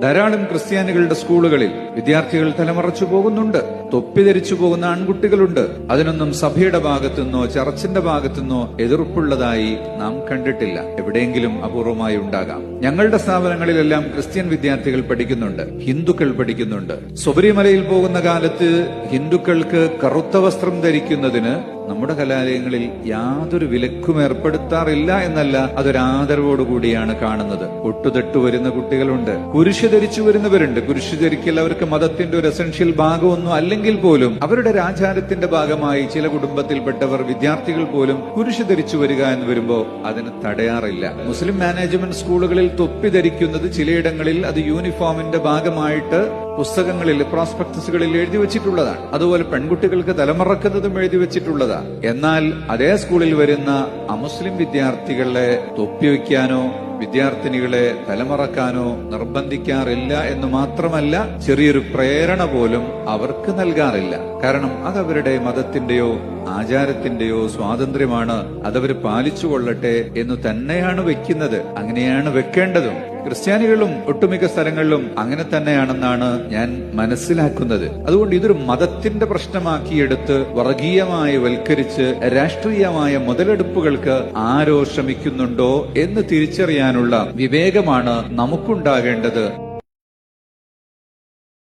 ധാരാളം ക്രിസ്ത്യാനികളുടെ സ്കൂളുകളിൽ വിദ്യാർത്ഥികൾ തലമറച്ചു പോകുന്നുണ്ട്. തൊപ്പി ധരിച്ചു പോകുന്ന ആൺകുട്ടികളുണ്ട്. അതിനൊന്നും സഭയുടെ ഭാഗത്തുനിന്നോ ചർച്ചിന്റെ ഭാഗത്തുനിന്നോ എതിർപ്പുള്ളതായി നാം കണ്ടിട്ടില്ല. എവിടെയെങ്കിലും അപൂർവമായി ഉണ്ടാകാം. ഞങ്ങളുടെ സ്ഥാപനങ്ങളിലെല്ലാം ക്രിസ്ത്യൻ വിദ്യാർത്ഥികൾ പഠിക്കുന്നുണ്ട്, ഹിന്ദുക്കൾ പഠിക്കുന്നുണ്ട്. ശബരിമലയിൽ പോകുന്ന കാലത്ത് ഹിന്ദുക്കൾക്ക് കറുത്ത വസ്ത്രം ധരിക്കുന്നതിന് നമ്മുടെ കലാലയങ്ങളിൽ യാതൊരു വിലക്കും ഏർപ്പെടുത്താറില്ല എന്നല്ല, അതൊരാദരവോടുകൂടിയാണ് കാണുന്നത്. ഒട്ടുതെട്ടു വരുന്ന കുട്ടികളുണ്ട്, കുരിശ് ധരിച്ചു വരുന്നവരുണ്ട്. കുരിശ് ധരിക്കൽ അവർക്ക് മതത്തിന്റെ ഒരു എസൻഷ്യൽ ഭാഗമൊന്നും അല്ലെങ്കിൽ പോലും അവരുടെ ആചാരത്തിന്റെ ഭാഗമായി ചില കുടുംബത്തിൽപ്പെട്ടവർ വിദ്യാർത്ഥികൾ പോലും കുരിശ് ധരിച്ചു വരിക എന്ന് വരുമ്പോ അതിന് തടയാറില്ല. മുസ്ലിം മാനേജ്മെന്റ് സ്കൂളുകളിൽ തൊപ്പി ധരിക്കുന്നത് ചിലയിടങ്ങളിൽ അത് യൂണിഫോമിന്റെ ഭാഗമായിട്ട് പുസ്തകങ്ങളിൽ പ്രോസ്പെക്ടസുകളിൽ എഴുതി വെച്ചിട്ടുള്ളതാണ്. അതുപോലെ പെൺകുട്ടികൾക്ക് തലമറക്കുന്നതും എഴുതി വെച്ചിട്ടുള്ളതാണ്. എന്നാൽ അതേ സ്കൂളിൽ വരുന്ന അമുസ്ലിം വിദ്യാർത്ഥികളെ തൊപ്പി വയ്ക്കാനോ വിദ്യാർത്ഥിനികളെ തലമറക്കാനോ നിർബന്ധിക്കാറില്ല എന്ന് മാത്രമല്ല, ചെറിയൊരു പ്രേരണ പോലും അവർക്ക് നൽകാറില്ല. കാരണം അതവരുടെ മതത്തിന്റെയോ ആചാരത്തിന്റെയോ സ്വാതന്ത്ര്യമാണ്, അതവർ പാലിച്ചുകൊള്ളട്ടെ എന്ന് തന്നെയാണ് വെക്കുന്നത്. അങ്ങനെയാണ് വെക്കേണ്ടതും. ക്രിസ്ത്യാനികളും ഒട്ടുമിക്ക സ്ഥലങ്ങളിലും അങ്ങനെ തന്നെയാണെന്നാണ് ഞാൻ മനസ്സിലാക്കുന്നത്. അതുകൊണ്ട് ഇതൊരു മതത്തിന്റെ പ്രശ്നമാക്കിയെടുത്ത് വർഗീയമായി വൽക്കരിച്ച് രാഷ്ട്രീയമായ മുതലെടുപ്പുകൾക്ക് ആരോ ശ്രമിക്കുന്നുണ്ടോ എന്ന് തിരിച്ചറിയാനുള്ള വിവേകമാണ് നമുക്കുണ്ടാകേണ്ടത്.